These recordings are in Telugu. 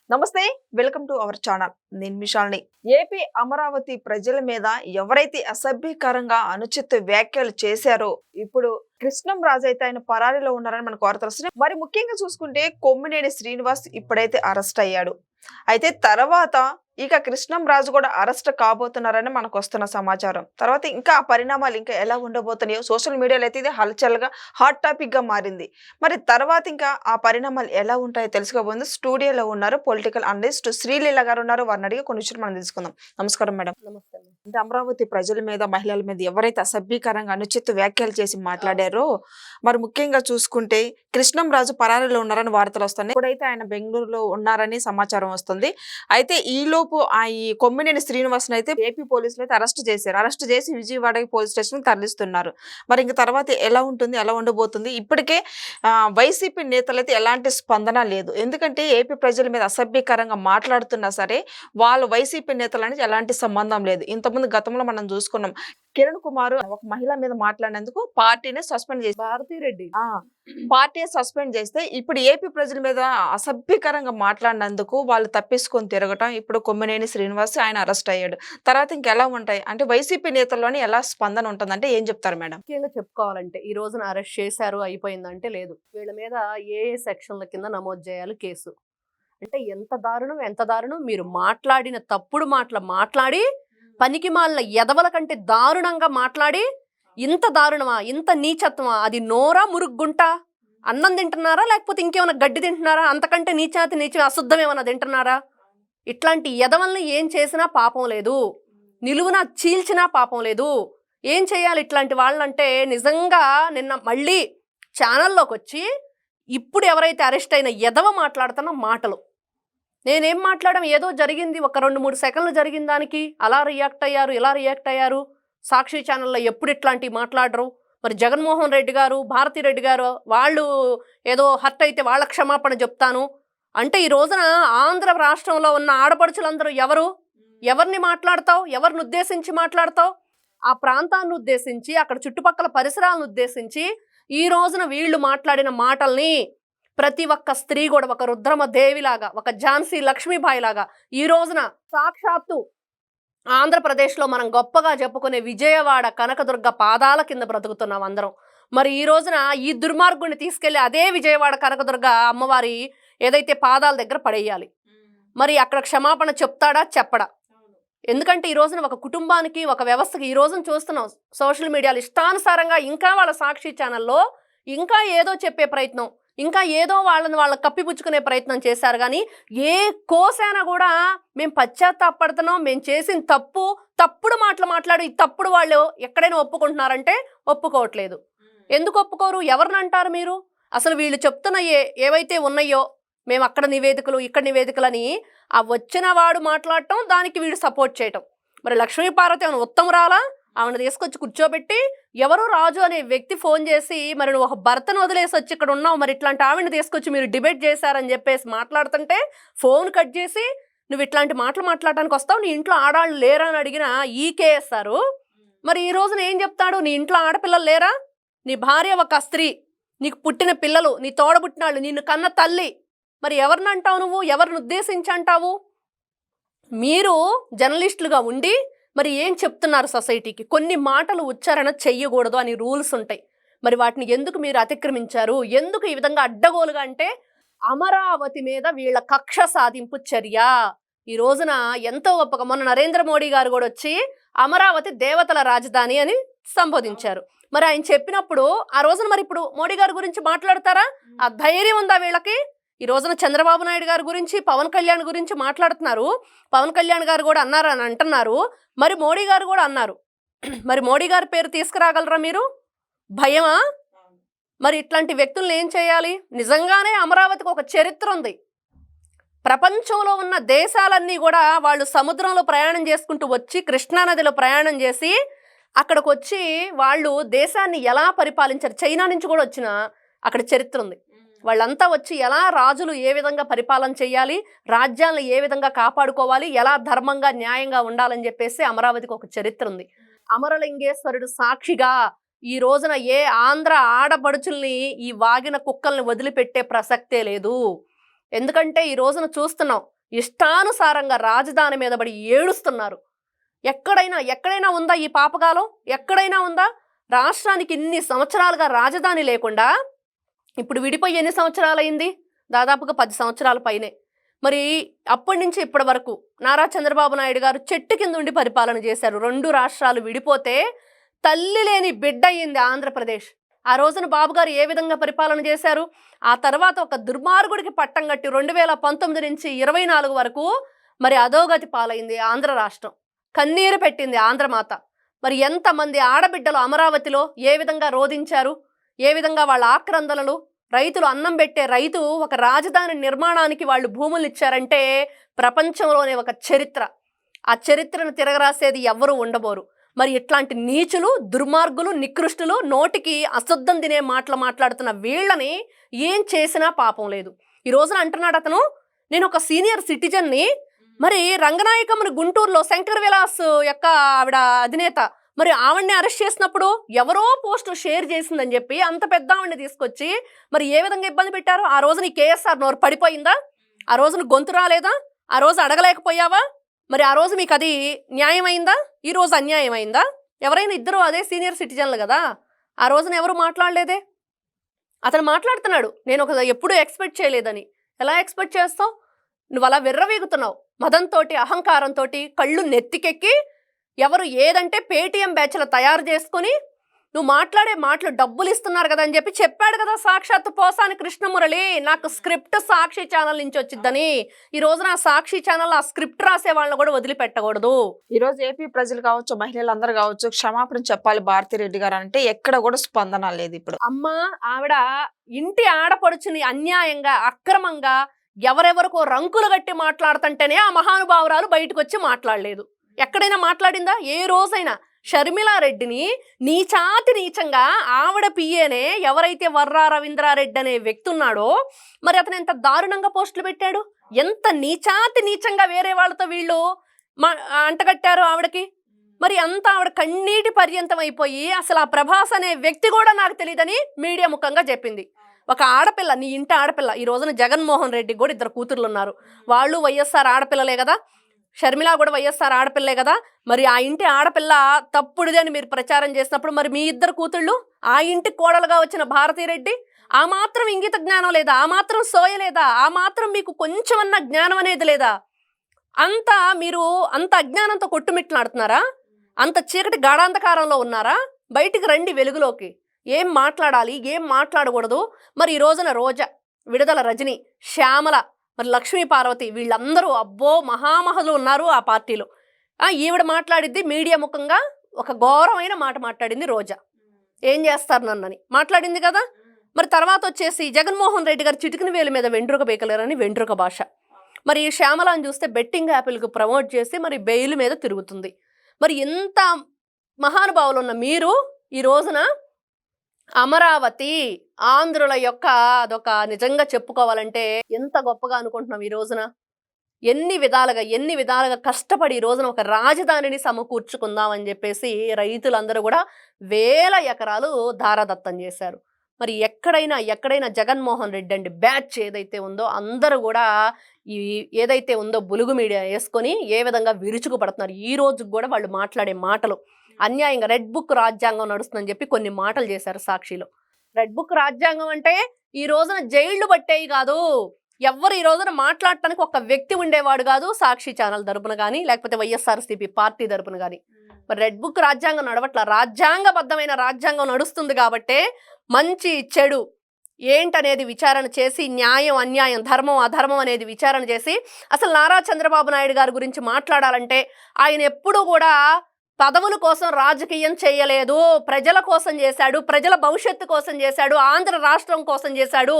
నమస్తే. Welcome to our channel. నేను విశాల్ని. ఏపీ అమరావతి ప్రజల మీద ఎవరైతే అసభ్యకరంగా అనుచిత వ్యాఖ్యలు చేశారో ఇప్పుడు కృష్ణం రాజు అయితే ఆయన పరారీలో ఉన్నారని మనకు వార్తలు వస్తున్నాయి. మరి ముఖ్యంగా చూసుకుంటే కొమ్మినేని శ్రీనివాస్ ఇప్పుడైతే అరెస్ట్ అయ్యాడు. అయితే తర్వాత ఇక కృష్ణం రాజు కూడా అరెస్ట్ కాబోతున్నారని మనకు వస్తున్న సమాచారం. తర్వాత ఇంకా ఆ పరిణామాలు ఇంకా ఎలా ఉండబోతున్నాయో సోషల్ మీడియాలో అయితే ఇది హల్చల్గా హాట్ టాపిక్ గా మారింది. మరి తర్వాత ఇంకా ఆ పరిణామాలు ఎలా ఉంటాయో తెలుసుకోబోతుంది. స్టూడియోలో ఉన్నారు పొలిటికల్ అనలిస్ట్ శ్రీలీల గారు ఉన్నారు. వారిని అడిగి కొన్ని విషయాలు మనం తెలుసుకుందాం. నమస్కారం మేడం. నమస్తే. అంటే అమరావతి ప్రజల మీద మహిళల మీద ఎవరైతే అసభ్యకరంగా అనుచిత వ్యాఖ్యలు చేసి మాట్లాడారో మరి ముఖ్యంగా చూసుకుంటే కృష్ణం రాజు పరారీలో ఉన్నారని వార్తలు వస్తున్నాయి. ఇప్పుడైతే ఆయన బెంగళూరులో ఉన్నారని సమాచారం వస్తుంది. అయితే ఈలోపు ఈ కొమ్మినేని శ్రీనివాస్ అయితే ఏపీ పోలీసులు అయితే అరెస్ట్ చేశారు. అరెస్ట్ చేసి విజయవాడ పోలీస్ స్టేషన్ తరలిస్తున్నారు. మరి ఇంక తర్వాత ఎలా ఉంటుంది, ఎలా ఉండబోతుంది? ఇప్పటికే వైసీపీ నేతలు అయితే ఎలాంటి స్పందన లేదు. ఎందుకంటే ఏపీ ప్రజల మీద అసభ్యకరంగా మాట్లాడుతున్నా సరే వాళ్ళు వైసీపీ నేతలని ఎలాంటి సంబంధం లేదు. ఇంతకుముందు గతంలో మనం చూసుకున్నాం. కిరణ్ కుమార్ ఒక మహిళ మీద మాట్లాడినందుకు పార్టీని సస్పెండ్ చేసి భారతిరెడ్డి పార్టీ సస్పెండ్ చేస్తే ఇప్పుడు ఏపీ ప్రజల మీద అసభ్యకరంగా మాట్లాడినందుకు వాళ్ళు తప్పించుకొని తిరగటం. ఇప్పుడు కొమ్మినేని శ్రీనివాస్ ఆయన అరెస్ట్ అయ్యాడు. తర్వాత ఇంకెలా ఉంటాయి అంటే వైసీపీ నేతల్లోని ఎలా స్పందన ఉంటుందంటే ఏం చెప్తారు మేడం? ముఖ్యంగా చెప్పుకోవాలంటే ఈ రోజున అరెస్ట్ చేశారు అయిపోయిందంటే లేదు. వీళ్ళ మీద ఏ సెక్షన్ల కింద నమోదు చేయాలి కేసు అంటే ఎంత దారుణం. మీరు మాట్లాడిన తప్పుడు మాట్లాడి పనికి మాలిన ఎదవల కంటే దారుణంగా మాట్లాడి ఇంత దారుణమా, ఇంత నీచత్వమా? అది నోరా మురుగుంట అన్నం తింటున్నారా లేకపోతే ఇంకేమైనా గడ్డి తింటున్నారా? అంతకంటే నీచం అశుద్ధం ఏమైనా తింటున్నారా? ఇట్లాంటి ఎదవల్ని ఏం చేసినా పాపం లేదు, నిలువున చీల్చినా పాపం లేదు. ఏం చేయాలి ఇట్లాంటి వాళ్ళంటే? నిజంగా నిన్న మళ్ళీ ఛానల్లోకి వచ్చి ఇప్పుడు ఎవరైతే అరెస్ట్ అయిన ఎదవ మాట్లాడుతున్న మాటలు, నేనేం మాట్లాడడం, ఏదో జరిగింది ఒక 2-3 సెకండ్లు జరిగిన దానికి అలా రియాక్ట్ అయ్యారు, ఇలా రియాక్ట్ అయ్యారు. సాక్షి ఛానల్లో ఎప్పుడు ఇట్లాంటివి మాట్లాడరు. మరి జగన్మోహన్ రెడ్డి గారు, భారతిరెడ్డి గారు వాళ్ళు ఏదో హర్ట్ అయితే వాళ్ళ క్షమాపణ చెప్తాను అంటే ఈ రోజున ఆంధ్ర రాష్ట్రంలో ఉన్న ఆడపడుచులందరూ ఎవరిని మాట్లాడతావు? ఎవరిని ఉద్దేశించి మాట్లాడతావు? ఆ ప్రాంతాన్ని ఉద్దేశించి, అక్కడ చుట్టుపక్కల పరిసరాలను ఉద్దేశించి ఈ రోజున వీళ్ళు మాట్లాడిన మాటల్ని ప్రతి ఒక్క స్త్రీ కూడా ఒక రుద్రమ దేవిలాగా, ఒక ఝాన్సీ లక్ష్మీబాయి లాగా ఈ రోజున సాక్షాత్తు ఆంధ్రప్రదేశ్లో మనం గొప్పగా చెప్పుకునే విజయవాడ కనకదుర్గ పాదాల కింద బ్రతుకుతున్నాం అందరం. మరి ఈ రోజున ఈ దుర్మార్గుని తీసుకెళ్లి అదే విజయవాడ కనకదుర్గ అమ్మవారి ఏదైతే పాదాల దగ్గర పడేయాలి. మరి అక్కడ క్షమాపణ చెప్తాడా, చెప్పడా? ఎందుకంటే ఈ రోజున ఒక కుటుంబానికి, ఒక వ్యవస్థకి ఈ రోజున చూస్తున్నాం సోషల్ మీడియాలో ఇష్టానుసారంగా ఇంకా వాళ్ళ సాక్షి ఛానల్లో ఇంకా ఏదో చెప్పే ప్రయత్నం, ఇంకా ఏదో వాళ్ళని కప్పిపుచ్చుకునే ప్రయత్నం చేశారు. కానీ ఏ కోసైనా కూడా మేము పశ్చాత్తాపడుతున్నాం, మేము చేసిన తప్పుడు మాట్లాడి ఈ తప్పుడు వాళ్ళు ఎక్కడైనా ఒప్పుకుంటున్నారంటే ఒప్పుకోవట్లేదు. ఎందుకు ఒప్పుకోరు? ఎవరిని అంటారు మీరు? అసలు వీళ్ళు చెప్తున్న ఏవైతే ఉన్నాయో మేము అక్కడ నివేదికలు, ఇక్కడ నివేదికలని ఆ వచ్చిన వాడు మాట్లాడటం, దానికి వీడు సపోర్ట్ చేయటం. మరి లక్ష్మీపార్వతి ఆమెను ఉత్తమురాలా? ఆమెను తీసుకొచ్చి కూర్చోబెట్టి ఎవరు రాజు అనే వ్యక్తి ఫోన్ చేసి మరి నువ్వు ఒక భర్తను వదిలేసి వచ్చి ఇక్కడ ఉన్నావు, మరి ఇట్లాంటి ఆవిడని తీసుకొచ్చి మీరు డిబేట్ చేశారని చెప్పేసి మాట్లాడుతుంటే ఫోన్ కట్ చేసి నువ్వు ఇట్లాంటి మాటలు మాట్లాడడానికి వస్తావు, నీ ఇంట్లో ఆడాళ్ళు లేరా అని అడిగిన ఈ కేఎస్ఆర్ మరి ఈ రోజున ఏం చెప్తాడు? నీ ఇంట్లో ఆడపిల్లలు లేరా? నీ భార్య ఒక స్త్రీ, నీకు పుట్టిన పిల్లలు, నీ తోడబుట్టినాళ్ళు, నిన్ను కన్న తల్లి, మరి ఎవరిని అంటావు నువ్వు? ఎవరిని ఉద్దేశించి అంటావు? మీరు జర్నలిస్టులుగా ఉండి మరి ఏం చెప్తున్నారు సొసైటీకి? కొన్ని మాటలు ఉచ్చారణ చెయ్యకూడదు అని రూల్స్ ఉంటాయి. మరి వాటిని ఎందుకు మీరు అతిక్రమించారు? ఎందుకు ఈ విధంగా అడ్డగోలుగా? అంటే అమరావతి మీద వీళ్ళ కక్ష సాధింపు చర్య. ఈ రోజున ఎంతో గొప్పగా మొన్న నరేంద్ర మోడీ గారు కూడా వచ్చి అమరావతి దేవతల రాజధాని అని సంబోధించారు. మరి ఆయన చెప్పినప్పుడు ఆ రోజున మరి ఇప్పుడు మోడీ గారి గురించి మాట్లాడతారా? ఆ ధైర్యం ఉందా వీళ్ళకి? ఈ రోజున చంద్రబాబు నాయుడు గారి గురించి, పవన్ కళ్యాణ్ గురించి మాట్లాడుతున్నారు. పవన్ కళ్యాణ్ గారు కూడా అన్నారు అని అంటున్నారు. మరి మోడీ గారు కూడా అన్నారు. మరి మోడీ గారి పేరు తీసుకురాగలరా మీరు? భయమా? మరి ఇట్లాంటి వ్యక్తులను ఏం చేయాలి? నిజంగానే అమరావతికి ఒక చరిత్ర ఉంది. ప్రపంచంలో ఉన్న దేశాలన్నీ కూడా వాళ్ళు సముద్రంలో ప్రయాణం చేసుకుంటూ వచ్చి కృష్ణానదిలో ప్రయాణం చేసి అక్కడికి వచ్చి వాళ్ళు దేశాన్ని ఎలా పరిపాలించారు, చైనా నుంచి కూడా వచ్చిన అక్కడ చరిత్ర ఉంది. వాళ్ళంతా వచ్చి ఎలా రాజులు ఏ విధంగా పరిపాలన చేయాలి, రాజ్యాలను ఏ విధంగా కాపాడుకోవాలి, ఎలా ధర్మంగా న్యాయంగా ఉండాలని చెప్పేసి అమరావతికి ఒక చరిత్ర ఉంది. అమరలింగేశ్వరుడు సాక్షిగా ఈ రోజున ఏ ఆంధ్ర ఆడపడుచుల్ని, ఈ వాగిన కుక్కల్ని వదిలిపెట్టే ప్రసక్తే లేదు. ఎందుకంటే ఈ రోజున చూస్తున్నాం ఇష్టానుసారంగా రాజధాని మీద పడి ఏడుస్తున్నారు. ఎక్కడైనా ఉందా ఈ పాపకాలం? ఎక్కడైనా ఉందా? రాష్ట్రానికి ఇన్ని సంవత్సరాలుగా రాజధాని లేకుండా ఇప్పుడు విడిపోయి ఎన్ని సంవత్సరాలైంది? దాదాపుగా 10 సంవత్సరాల పైనే. మరి అప్పటి నుంచి ఇప్పటి వరకు నారా చంద్రబాబు నాయుడు గారు చెట్టు కింద ఉండి పరిపాలన చేశారు. 2 రాష్ట్రాలు విడిపోతే తల్లి లేని బిడ్డ అయింది ఆంధ్రప్రదేశ్. ఆ రోజున బాబు గారు ఏ విధంగా పరిపాలన చేశారు? ఆ తర్వాత ఒక దుర్మార్గుడికి పట్టం కట్టి 2019 నుంచి 24 వరకు మరి అధోగతి పాలైంది ఆంధ్ర రాష్ట్రం. కన్నీరు పెట్టింది ఆంధ్రమాత. మరి ఎంతమంది ఆడబిడ్డలు అమరావతిలో ఏ విధంగా రోధించారు? ఏ విధంగా వాళ్ళ ఆక్రందనలు, రైతులు అన్నం పెట్టే రైతు ఒక రాజధాని నిర్మాణానికి వాళ్ళు భూములు ఇచ్చారంటే ప్రపంచంలోనే ఒక చరిత్ర. ఆ చరిత్రను తిరగరాసేది ఎవ్వరూ ఉండబోరు. మరి ఇట్లాంటి నీచులు, దుర్మార్గులు, నికృష్టులు, నోటికి అశుద్ధం తినే మాటలు మాట్లాడుతున్న వీళ్ళని ఏం చేసినా పాపం లేదు. ఈ రోజున అంటున్నాడు అతను, నేను ఒక సీనియర్ సిటిజన్ని, మరి రంగనాయకమ్మని గుంటూరులో శంకర్ విలాస్ యొక్క ఆవిడ అధినేత, మరి ఆవిడ్ని అరెస్ట్ చేసినప్పుడు ఎవరో పోస్ట్ షేర్ చేసిందని చెప్పి అంత పెద్ద ఆవిడ్ని తీసుకొచ్చి మరి ఏ విధంగా ఇబ్బంది పెట్టారు? ఆ రోజు నీ కేఎస్ఆర్ నోరు పడిపోయిందా? ఆ రోజున గొంతు రాలేదా? ఆ రోజు అడగలేకపోయావా? మరి ఆ రోజు మీకు అది న్యాయమైందా? ఈ రోజు అన్యాయమైందా? ఎవరైనా ఇద్దరు అదే సీనియర్ సిటిజన్లు కదా. ఆ రోజున ఎవరు మాట్లాడలేదే. అతను మాట్లాడుతున్నాడు, నేను ఎప్పుడూ ఎక్స్పెక్ట్ చేయలేదని. ఎలా ఎక్స్పెక్ట్ చేస్తావు? నువ్వు అలా విర్రవీగుతున్నావు మదంతో, అహంకారంతో, కళ్ళు నెత్తికెక్కి ఎవరు ఏదంటే పేటీఎం బ్యాచ్లు తయారు చేసుకొని నువ్వు మాట్లాడే మాటలు డబ్బులు ఇస్తున్నారు కదా అని చెప్పి చెప్పాడు కదా సాక్షాత్తు పోసాని కృష్ణమురళి. నాకు స్క్రిప్ట్ సాక్షి ఛానల్ నుంచి వచ్చిద్దని. ఈ రోజున ఆ సాక్షి ఛానల్ ఆ స్క్రిప్ట్ రాసే వాళ్ళని కూడా వదిలిపెట్టకూడదు. ఈ రోజు ఏపీ ప్రజలు కావచ్చు, మహిళలు అందరూ కావచ్చు, క్షమాపణ చెప్పాలి భారతిరెడ్డి గారు అంటే ఎక్కడ కూడా స్పందన లేదు. ఇప్పుడు అమ్మ ఆవిడ ఇంటి ఆడపడుచుని అన్యాయంగా, అక్రమంగా ఎవరెవరికో రంకులు గట్టి మాట్లాడుతుంటేనే ఆ మహానుభావురాలు బయటకు వచ్చి మాట్లాడలేదు. ఎక్కడైనా మాట్లాడిందా? ఏ రోజైనా? షర్మిలారెడ్డిని నీచాతి నీచంగా ఆవిడ పిఏనే ఎవరైతే వర్రా రవీంద్రారెడ్డి అనే వ్యక్తి ఉన్నాడో మరి అతను ఎంత దారుణంగా పోస్టులు పెట్టాడు. ఎంత నీచాతి నీచంగా వేరే వాళ్ళతో వీళ్ళు అంటగట్టారు ఆవిడకి. మరి అంతా ఆవిడ కన్నీటి పర్యంతం అయిపోయి అసలు ఆ ప్రభాస్ అనే వ్యక్తి కూడా నాకు తెలియదని మీడియా ముఖంగా చెప్పింది. ఒక ఆడపిల్ల, నీ ఇంటి ఆడపిల్ల. ఈ రోజున జగన్మోహన్ రెడ్డికి కూడా 2 కూతుర్లు ఉన్నారు. వాళ్ళు వైఎస్ఆర్ ఆడపిల్లలే కదా. షర్మిల కూడా వైఎస్ఆర్ ఆడపిల్లే కదా. మరి ఆ ఇంటి ఆడపిల్ల తప్పుడుది అని మీరు ప్రచారం చేసినప్పుడు మరి మీ 2 కూతుళ్ళు, ఆ ఇంటికి కోడలుగా వచ్చిన భారతిరెడ్డి, ఆ మాత్రం ఇంగిత జ్ఞానం లేదా? ఆ మాత్రం సోయ లేదా? ఆ మాత్రం మీకు కొంచెమన్నా జ్ఞానం అనేది లేదా? మీరు అంత అజ్ఞానంతో కొట్టుమిట్లాడుతున్నారా? అంత చీకటి గాఢాంధకారంలో ఉన్నారా? బయటికి రండి వెలుగులోకి. ఏం మాట్లాడాలి, ఏం మాట్లాడకూడదు? మరి ఈ రోజున రోజా, విడుదల రజని, శ్యామల, మరి లక్ష్మీ పార్వతి వీళ్ళందరూ అబ్బో మహామహులు ఉన్నారు ఆ పార్టీలో. ఈవిడ మాట్లాడిద్ది మీడియా ముఖంగా ఒక ఘోరమైన మాట మాట్లాడింది రోజా. ఏం చేస్తారు నన్నని మాట్లాడింది కదా. మరి తర్వాత వచ్చేసి జగన్మోహన్ రెడ్డి గారు చిటికిన వేలు మీద వెంట్రుక బేకలేరని వెంట్రుక భాష. మరి శ్యామలని చూస్తే బెట్టింగ్ యాప్లకు ప్రమోట్ చేసి మరి బెయిల్ మీద తిరుగుతుంది. మరి ఎంత మహానుభావులు ఉన్న మీరు ఈ రోజున అమరావతి ఆంధ్రుల యొక్క అదొక నిజంగా చెప్పుకోవాలంటే ఎంత గొప్పగా అనుకుంటున్నాం. ఈ రోజున ఎన్ని విధాలుగా కష్టపడి ఈ రోజున ఒక రాజధానిని సమకూర్చుకుందాం అని చెప్పేసి రైతులందరూ కూడా వేల ఎకరాలు ధారాదత్తం చేశారు. మరి ఎక్కడైనా జగన్మోహన్ రెడ్డి అండి బ్యాచ్ ఏదైతే ఉందో అందరూ కూడా ఈ ఏదైతే ఉందో బులుగు మీడియా వేసుకొని ఏ విధంగా విరుచుకుపడుతున్నారు. ఈ రోజుకి కూడా వాళ్ళు మాట్లాడే మాటలు అన్యాయంగా రెడ్ బుక్ రాజ్యాంగం నడుస్తుందని చెప్పి కొన్ని మాటలు చేశారు సాక్షిలో. రెడ్ బుక్ రాజ్యాంగం అంటే ఈ రోజున జైళ్లు పట్టేవి కాదు. ఎవరు ఈ రోజున మాట్లాడటానికి ఒక వ్యక్తి ఉండేవాడు కాదు సాక్షి ఛానల్ తరపున కానీ లేకపోతే వైఎస్ఆర్సీపీ పార్టీ తరపున కానీ. మరి రెడ్ బుక్ రాజ్యాంగం నడవట్ల, రాజ్యాంగబద్ధమైన రాజ్యాంగం నడుస్తుంది కాబట్టే మంచి చెడు ఏంటనేది విచారణ చేసి న్యాయం అన్యాయం ధర్మం అధర్మం అనేది విచారణ చేసి అసలు నారా చంద్రబాబు నాయుడు గారి గురించి మాట్లాడాలంటే ఆయన ఎప్పుడూ కూడా పదవుల కోసం రాజకీయం చేయలేదు. ప్రజల కోసం చేశాడు, ప్రజల భవిష్యత్తు కోసం చేశాడు, ఆంధ్ర రాష్ట్రం కోసం చేశాడు.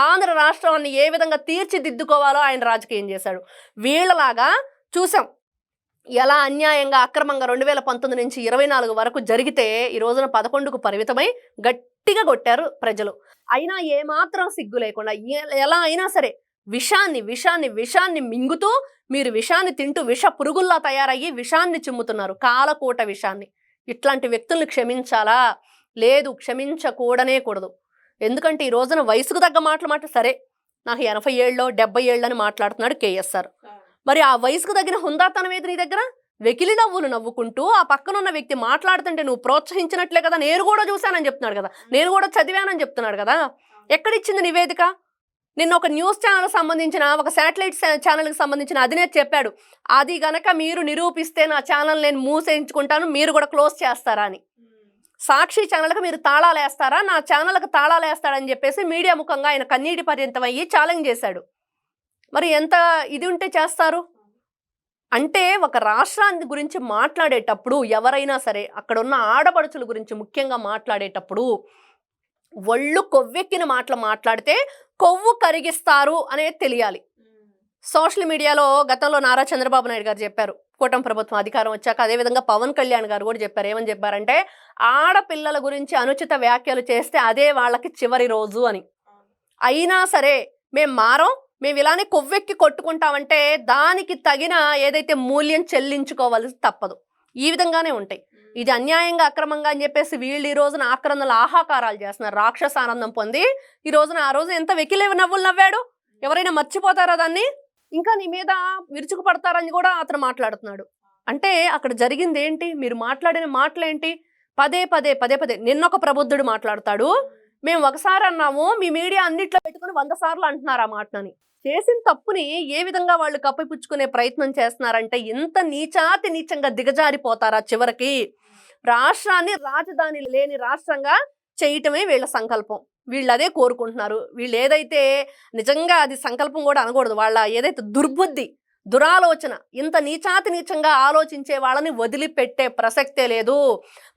ఆంధ్ర రాష్ట్రాన్ని ఏ విధంగా తీర్చిదిద్దుకోవాలో ఆయన రాజకీయం చేశాడు. వీళ్ళలాగా చూసాం ఎలా అన్యాయంగా అక్రమంగా 2019 నుంచి 24 వరకు జరిగితే ఈ రోజున 11కు పరిమితమై గట్టిగా కొట్టారు ప్రజలు. అయినా ఏమాత్రం సిగ్గు లేకుండా ఎలా అయినా సరే విషాన్ని మింగుతూ మీరు విషాన్ని తింటూ విష పురుగుల్లా తయారయ్యి విషాన్ని చిమ్ముతున్నారు, కాలకూట విషాన్ని. ఇట్లాంటి వ్యక్తుల్ని క్షమించాలా? లేదు, క్షమించకూడనే కూడదు. ఎందుకంటే ఈ రోజున వయసుకు తగ్గ మాటలు సరే నాకు 80 ఏళ్ళలో 70 ఏళ్ళు అని మాట్లాడుతున్నాడు కేఎస్ఆర్. మరి ఆ వయసుకు తగిన హుందాతనం ఏది నీ దగ్గర? వెకిలి నవ్వులు నవ్వుకుంటూ ఆ పక్కన ఉన్న వ్యక్తి మాట్లాడుతుంటే నువ్వు ప్రోత్సహించినట్లే కదా, నేను కూడా చూశానని చెప్తున్నాడు కదా, నేను కూడా చదివానని చెప్తున్నాడు కదా. ఎక్కడిచ్చింది నివేదిక? నిన్న ఒక న్యూస్ ఛానల్ సంబంధించిన, ఒక శాటిలైట్ ఛానల్కి సంబంధించిన అధినేత చెప్పాడు, అది గనక మీరు నిరూపిస్తే నా ఛానల్ నేను మూసేయించుకుంటాను, మీరు కూడా క్లోజ్ చేస్తారా అని. సాక్షి ఛానల్కి మీరు తాళాలు వేస్తారా, నా ఛానల్కి తాళాలు వేస్తాడని చెప్పేసి మీడియా ముఖంగా ఆయన కన్నీటి పర్యంతం అయ్యి ఛాలెంజ్ చేశాడు. మరి ఎంత ఇది ఉంటే చేస్తారు? అంటే ఒక రాష్ట్రాన్ని గురించి మాట్లాడేటప్పుడు ఎవరైనా సరే, అక్కడ ఉన్న ఆడపడుచుల గురించి ముఖ్యంగా మాట్లాడేటప్పుడు ఒళ్ళు కొవ్వెక్కిన మాటలు మాట్లాడితే కొవ్వు కరిగిస్తారు అనేది తెలియాలి. సోషల్ మీడియాలో గతంలో నారా చంద్రబాబు నాయుడు గారు చెప్పారు, కూటమి ప్రభుత్వం అధికారం వచ్చాక. అదేవిధంగా పవన్ కళ్యాణ్ గారు కూడా చెప్పారు. ఏమని చెప్పారంటే, ఆడపిల్లల గురించి అనుచిత వ్యాఖ్యలు చేస్తే అదే వాళ్ళకి చివరి రోజు అని. అయినా సరే మేము మారం, మేము ఇలానే కొవ్వెక్కి కొట్టుకుంటామంటే దానికి తగిన ఏదైతే మూల్యం చెల్లించుకోవాల్సి తప్పదు. ఈ విధంగానే ఉంటాయి. ఇది అన్యాయంగా అక్రమంగా అని చెప్పేసి వీళ్ళు ఈ రోజున ఆక్రందనలు ఆహాకారాలు చేస్తున్నారు. రాక్షస ఆనందం పొంది ఈ రోజున ఆ రోజు ఎంత వెకిలే నవ్వులు నవ్వాడు, ఎవరైనా మర్చిపోతారా దాన్ని? ఇంకా నీ మీద విరుచుకు పడతారని కూడా అతను మాట్లాడుతున్నాడు. అంటే అక్కడ జరిగింది ఏంటి? మీరు మాట్లాడిన మాటలేంటి? పదే పదే పదే పదే నిన్నొక ప్రబుద్ధుడు మాట్లాడతాడు, మేము ఒకసారి అన్నాము, మీ మీడియా అన్నిట్లో పెట్టుకుని 100 సార్లు అంటున్నారు ఆ మాటని. చేసిన తప్పుని ఏ విధంగా వాళ్ళు కప్పిపుచ్చుకునే ప్రయత్నం చేస్తున్నారంటే, ఇంత నీచాతి నీచంగా దిగజారిపోతారా చివరికి? రాష్ట్రాన్ని రాజధాని లేని రాష్ట్రంగా చేయటమే వీళ్ళ సంకల్పం. వీళ్ళు అదే కోరుకుంటున్నారు. వీళ్ళు ఏదైతే నిజంగా అది సంకల్పం కూడా అనకూడదు, వాళ్ళ ఏదైతే దుర్బుద్ధి, దురాలోచన, ఇంత నీచాతి నీచంగా ఆలోచించే వాళ్ళని వదిలిపెట్టే ప్రసక్తే లేదు.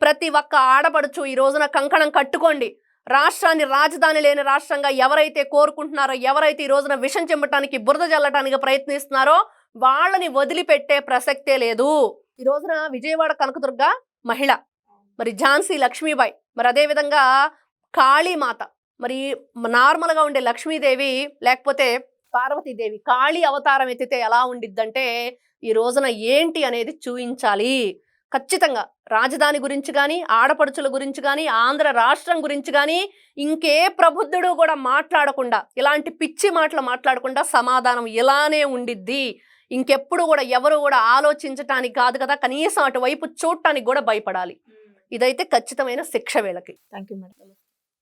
ప్రతి ఒక్క ఆడపడుచు ఈ రోజున కంకణం కట్టుకోండి. రాష్ట్రాన్ని రాజధాని లేని రాష్ట్రంగా ఎవరైతే కోరుకుంటున్నారో, ఎవరైతే ఈ రోజున విషం చెమ్మటానికి, బురద జల్లటానికి ప్రయత్నిస్తున్నారో వాళ్ళని వదిలిపెట్టే ప్రసక్తే లేదు. ఈ రోజున విజయవాడ కనకదుర్గ మహిళ, మరి ఝాన్సీ లక్ష్మీబాయి, మరి అదేవిధంగా కాళీమాత, మరి నార్మల్గా ఉండే లక్ష్మీదేవి లేకపోతే పార్వతీదేవి కాళీ అవతారం ఎత్తితే ఎలా ఉండిద్దంటే ఈ రోజున ఏంటి అనేది చూయించాలి. ఖచ్చితంగా రాజధాని గురించి కానీ, ఆడపడుచుల గురించి కానీ, ఆంధ్ర రాష్ట్రం గురించి కానీ ఇంకే ప్రబుద్ధుడు కూడా మాట్లాడకుండా, ఇలాంటి పిచ్చి మాటలు మాట్లాడకుండా సమాధానం ఇలానే ఉండిద్ది. ఇంకెప్పుడు కూడా ఎవరు కూడా ఆలోచించటానికి కాదు కదా, కనీసం అటువైపు చూడటానికి కూడా భయపడాలి. ఇదైతే ఖచ్చితమైన శిక్ష వీళ్ళకి. Thank you madam.